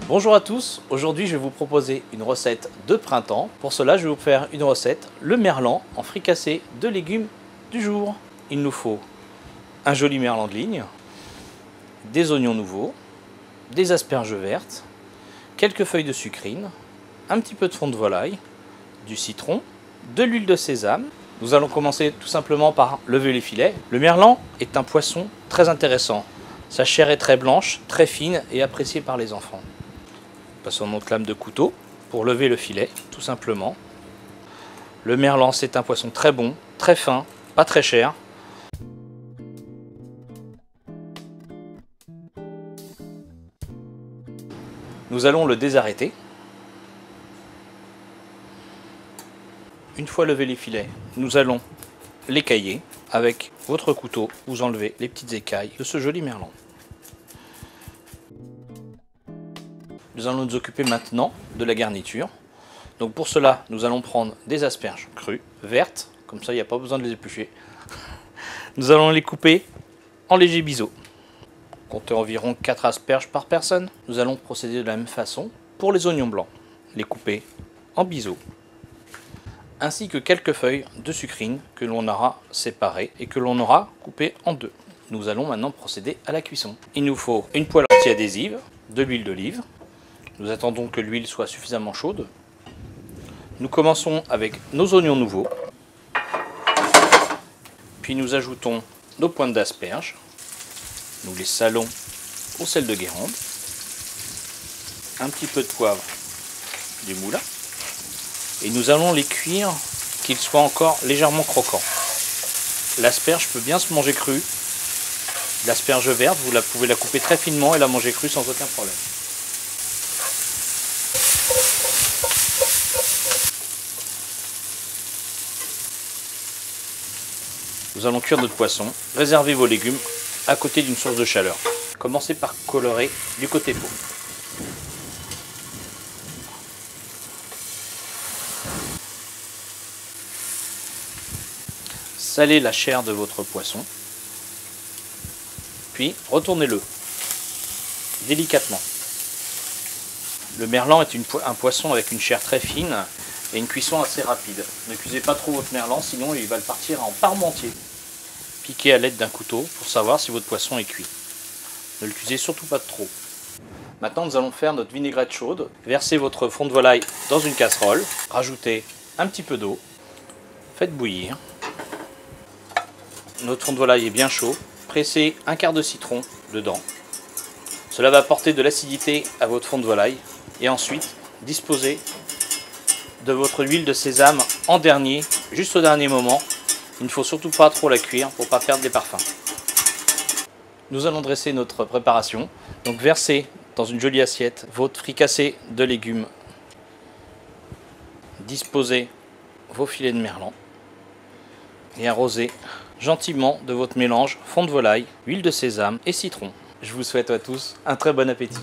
Bonjour à tous, aujourd'hui je vais vous proposer une recette de printemps. Pour cela je vais vous faire une recette, le merlan en fricassé de légumes du jour. Il nous faut un joli merlan de ligne, des oignons nouveaux, des asperges vertes, quelques feuilles de sucrine, un petit peu de fond de volaille, du citron, de l'huile de sésame. Nous allons commencer tout simplement par lever les filets. Le merlan est un poisson très intéressant. Sa chair est très blanche, très fine et appréciée par les enfants. Passons notre lame de couteau pour lever le filet, tout simplement. Le merlan, c'est un poisson très bon, très fin, pas très cher. Nous allons le désarrêter. Une fois levés les filets, nous allons l'écailler. Avec votre couteau, vous enlevez les petites écailles de ce joli merlan. Nous allons nous occuper maintenant de la garniture. Donc pour cela, nous allons prendre des asperges crues, vertes, comme ça il n'y a pas besoin de les éplucher. Nous allons les couper en légers biseaux. Comptez environ 4 asperges par personne. Nous allons procéder de la même façon pour les oignons blancs. Les couper en biseaux. Ainsi que quelques feuilles de sucrine que l'on aura séparées et que l'on aura coupées en deux. Nous allons maintenant procéder à la cuisson. Il nous faut une poêle anti-adhésive, de l'huile d'olive. Nous attendons que l'huile soit suffisamment chaude. Nous commençons avec nos oignons nouveaux. Puis nous ajoutons nos pointes d'asperges. Nous les salons au sel de Guérande. Un petit peu de poivre du moulin. Et nous allons les cuire qu'ils soient encore légèrement croquants. L'asperge peut bien se manger crue. L'asperge verte, vous pouvez la couper très finement et la manger crue sans aucun problème. Nous allons cuire notre poisson. Réservez vos légumes à côté d'une source de chaleur. Commencez par colorer du côté peau. Salez la chair de votre poisson, puis retournez-le délicatement. Le merlan est un poisson avec une chair très fine et une cuisson assez rapide. Ne cuisez pas trop votre merlan, sinon il va partir en parmentier. Piquez à l'aide d'un couteau pour savoir si votre poisson est cuit. Ne le cuisez surtout pas trop. Maintenant nous allons faire notre vinaigrette chaude. Versez votre fond de volaille dans une casserole, rajoutez un petit peu d'eau, faites bouillir. Notre fond de volaille est bien chaud, pressez un quart de citron dedans. Cela va apporter de l'acidité à votre fond de volaille. Et ensuite, disposez de votre huile de sésame en dernier, juste au dernier moment. Il ne faut surtout pas trop la cuire pour ne pas perdre les parfums. Nous allons dresser notre préparation. Donc versez dans une jolie assiette votre fricassé de légumes. Disposez vos filets de merlan et arrosez gentiment de votre mélange fond de volaille, huile de sésame et citron. Je vous souhaite à tous un très bon appétit.